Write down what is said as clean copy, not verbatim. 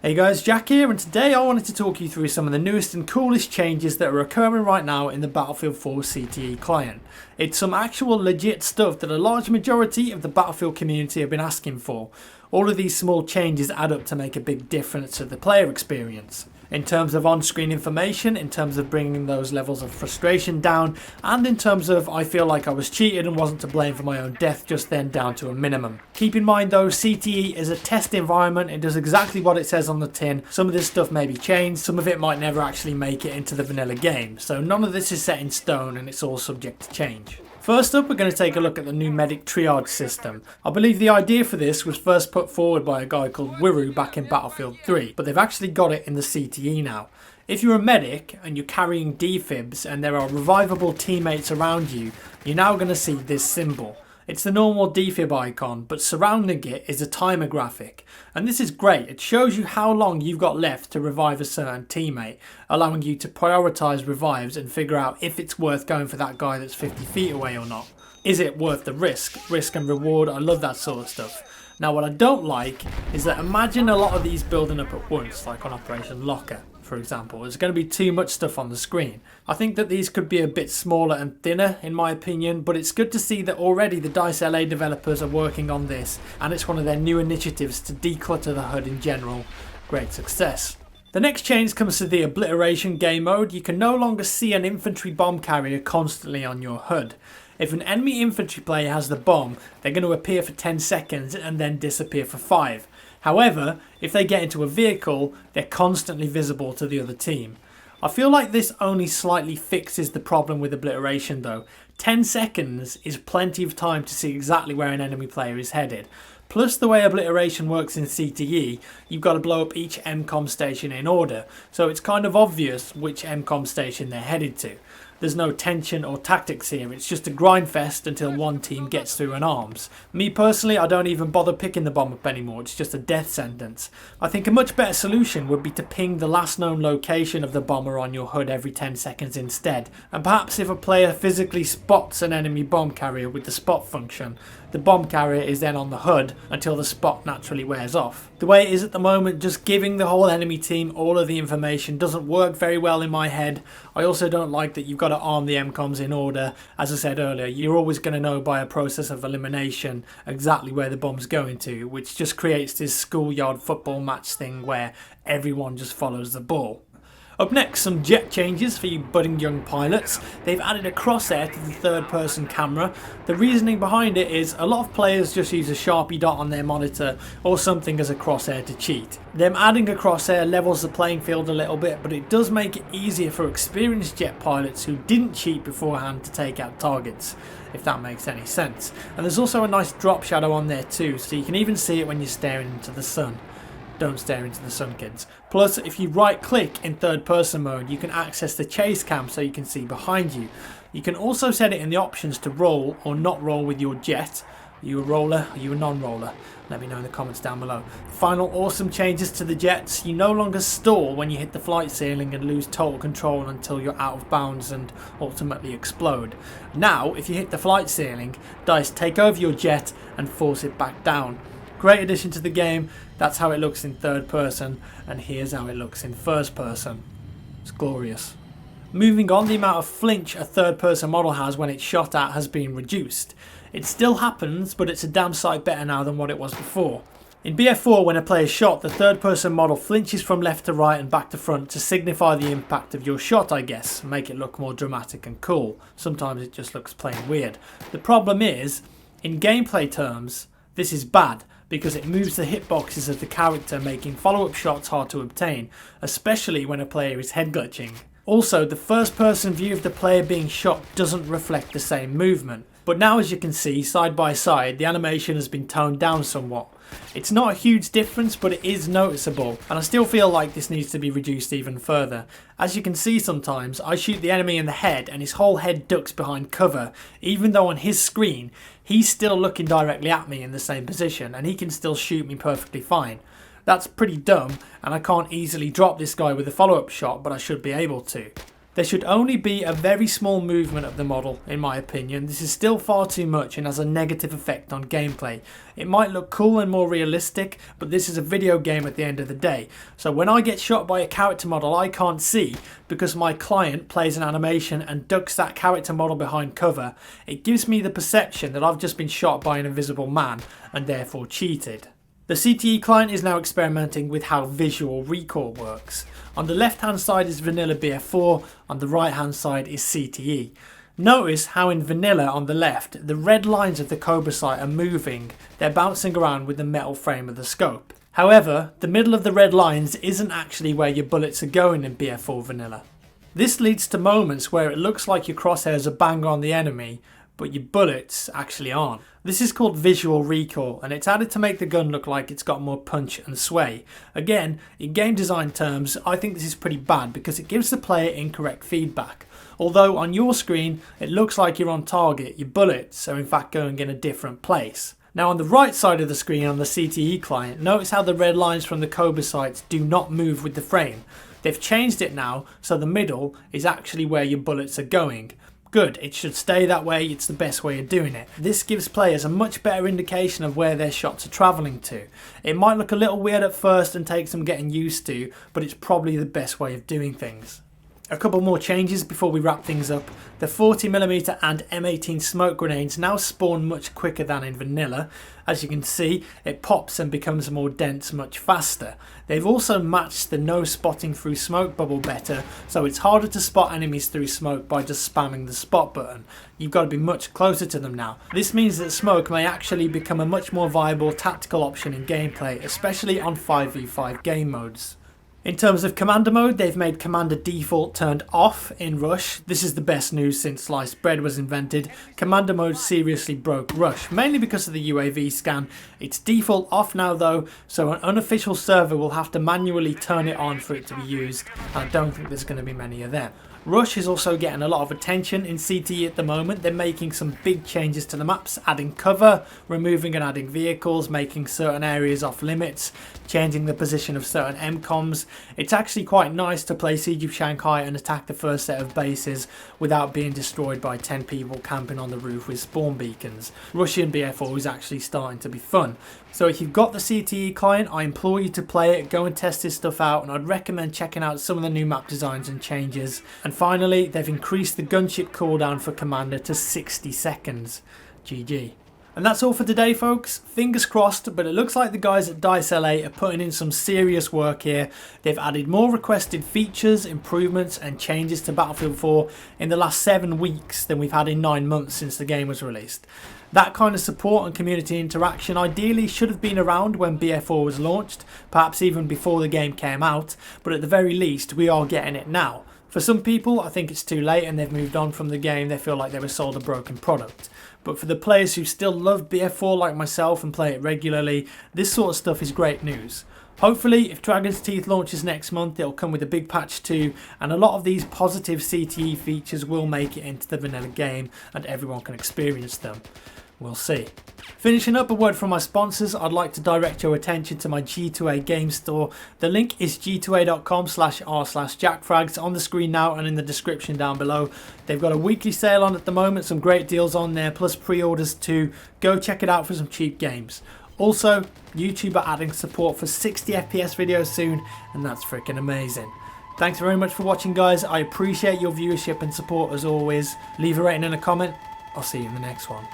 Hey guys, Jack here, and today I wanted to talk you through some of the newest and coolest changes that are occurring right now in the Battlefield 4 CTE client. It's some actual legit stuff that a large majority of the Battlefield community have been asking for. All of these small changes add up to make a big difference to the player experience. In terms of on-screen information, in terms of bringing those levels of frustration down, and in terms of I feel like I was cheated and wasn't to blame for my own death just then down to a minimum. Keep in mind though, CTE is a test environment, it does exactly what it says on the tin. Some of this stuff may be changed, some of it might never actually make it into the vanilla game, so none of this is set in stone and it's all subject to change. First up, we're going to take a look at the new medic triage system. I believe the idea for this was first put forward by a guy called Wiru back in Battlefield 3, but they've actually got it in the CTE now. If you're a medic and you're carrying defibs and there are revivable teammates around you, you're now going to see this symbol. It's the normal defib icon, but surrounding it is a timer graphic. And this is great, it shows you how long you've got left to revive a certain teammate, allowing you to prioritise revives and figure out if it's worth going for that guy that's 50 feet away or not. Is it worth the risk and reward? I love that sort of stuff. Now what I don't like is that imagine a lot of these building up at once, like on Operation Locker, for example. There's going to be too much stuff on the screen. I think that these could be a bit smaller and thinner in my opinion, but it's good to see that already the DICE LA developers are working on this, and it's one of their new initiatives to declutter the HUD in general. Great success. The next change comes to the Obliteration game mode. You can no longer see an infantry bomb carrier constantly on your HUD. If an enemy infantry player has the bomb, they're going to appear for 10 seconds and then disappear for 5. However, if they get into a vehicle, they're constantly visible to the other team. I feel like this only slightly fixes the problem with Obliteration though. 10 seconds is plenty of time to see exactly where an enemy player is headed. Plus the way Obliteration works in CTE, you've got to blow up each MCOM station in order, so it's kind of obvious which MCOM station they're headed to. There's no tension or tactics here, it's just a grind fest until one team gets through an arms. Me personally, I don't even bother picking the bomb up anymore, it's just a death sentence. I think a much better solution would be to ping the last known location of the bomber on your HUD every 10 seconds instead, and perhaps if a player physically spots an enemy bomb carrier with the spot function, the bomb carrier is then on the HUD until the spot naturally wears off. The way it is at the moment, just giving the whole enemy team all of the information doesn't work very well in my head. I also don't like that you've got to arm the MCOMs in order. As I said earlier, you're always going to know by a process of elimination exactly where the bomb's going to, which just creates this schoolyard football match thing where everyone just follows the ball. Up next, some jet changes for you budding young pilots. They've added a crosshair to the third person camera. The reasoning behind it is a lot of players just use a Sharpie dot on their monitor or something as a crosshair to cheat. Them adding a crosshair levels the playing field a little bit, but it does make it easier for experienced jet pilots who didn't cheat beforehand to take out targets, if that makes any sense. And there's also a nice drop shadow on there too, so you can even see it when you're staring into the sun. Don't stare into the sun, kids. Plus, if you right click in third person mode, you can access the chase cam so you can see behind you. You can also set it in the options to roll or not roll with your jet. Are you a roller? Are you a non-roller? Let me know in the comments down below. Final awesome changes to the jets. You no longer stall when you hit the flight ceiling and lose total control until you're out of bounds and ultimately explode. Now, if you hit the flight ceiling, DICE take over your jet and force it back down. Great addition to the game. That's how it looks in third person, and here's how it looks in first person. It's glorious. Moving on, the amount of flinch a third person model has when it's shot at has been reduced. It still happens, but it's a damn sight better now than what it was before. In BF4, when a player is shot, the third person model flinches from left to right and back to front to signify the impact of your shot, I guess, make it look more dramatic and cool. Sometimes it just looks plain weird. The problem is, in gameplay terms, this is bad, because it moves the hitboxes of the character, making follow-up shots hard to obtain, especially when a player is head glitching. Also, the first person view of the player being shot doesn't reflect the same movement. But now, as you can see, side by side, the animation has been toned down somewhat. It's not a huge difference, but it is noticeable, and I still feel like this needs to be reduced even further. As you can see sometimes, I shoot the enemy in the head and his whole head ducks behind cover, even though on his screen, he's still looking directly at me in the same position, and he can still shoot me perfectly fine. That's pretty dumb, and I can't easily drop this guy with a follow-up shot, but I should be able to. There should only be a very small movement of the model, in my opinion. This is still far too much and has a negative effect on gameplay. It might look cool and more realistic, but this is a video game at the end of the day. So when I get shot by a character model I can't see, because my client plays an animation and ducks that character model behind cover, it gives me the perception that I've just been shot by an invisible man and therefore cheated. The CTE client is now experimenting with how visual recoil works. On the left hand side is vanilla BF4, on the right hand side is CTE. Notice how in vanilla on the left, the red lines of the Cobra sight are moving, they're bouncing around with the metal frame of the scope. However, the middle of the red lines isn't actually where your bullets are going in BF4 vanilla. This leads to moments where it looks like your crosshairs are bang on the enemy, but your bullets actually aren't. This is called visual recoil, and it's added to make the gun look like it's got more punch and sway. Again, in game design terms, I think this is pretty bad because it gives the player incorrect feedback. Although on your screen, it looks like you're on target, your bullets are in fact going in a different place. Now on the right side of the screen on the CTE client, notice how the red lines from the Cobra sights do not move with the frame. They've changed it now, so the middle is actually where your bullets are going. Good, it should stay that way, it's the best way of doing it. This gives players a much better indication of where their shots are travelling to. It might look a little weird at first and take some getting used to, but it's probably the best way of doing things. A couple more changes before we wrap things up. The 40mm and M18 smoke grenades now spawn much quicker than in vanilla. As you can see, it pops and becomes more dense much faster. They've also matched the no spotting through smoke bubble better, so it's harder to spot enemies through smoke by just spamming the spot button. You've got to be much closer to them now. This means that smoke may actually become a much more viable tactical option in gameplay, especially on 5v5 game modes. In terms of Commander mode, they've made Commander default turned off in Rush. This is the best news since sliced bread was invented. Commander mode seriously broke Rush, mainly because of the UAV scan. It's default off now though, so an unofficial server will have to manually turn it on for it to be used. I don't think there's going to be many of them. Rush is also getting a lot of attention in CTE at the moment. They're making some big changes to the maps, adding cover, removing and adding vehicles, making certain areas off limits, changing the position of certain MCOMs. It's actually quite nice to play Siege of Shanghai and attack the first set of bases without being destroyed by 10 people camping on the roof with spawn beacons. Russian BF4 is actually starting to be fun. So if you've got the CTE client, I implore you to play it, go and test this stuff out, and I'd recommend checking out some of the new map designs and changes. And finally, they've increased the gunship cooldown for Commander to 60 seconds. GG. And that's all for today, folks. Fingers crossed, but it looks like the guys at DICE LA are putting in some serious work here. They've added more requested features, improvements and changes to Battlefield 4 in the last 7 weeks than we've had in 9 months since the game was released. That kind of support and community interaction ideally should have been around when BF4 was launched, perhaps even before the game came out, but at the very least we are getting it now. For some people, I think it's too late and they've moved on from the game. They feel like they were sold a broken product. But for the players who still love BF4 like myself and play it regularly, this sort of stuff is great news. Hopefully, if Dragon's Teeth launches next month, it'll come with a big patch too, and a lot of these positive CTE features will make it into the vanilla game and everyone can experience them. We'll see. Finishing up, a word from my sponsors. I'd like to direct your attention to my G2A game store. The link is g2a.com/r/jackfrags on the screen now and in the description down below. They've got a weekly sale on at the moment, some great deals on there, plus pre-orders too. Go check it out for some cheap games. Also, YouTube are adding support for 60 FPS videos soon, and that's freaking amazing. Thanks very much for watching, guys. I appreciate your viewership and support as always. Leave a rating and a comment. I'll see you in the next one.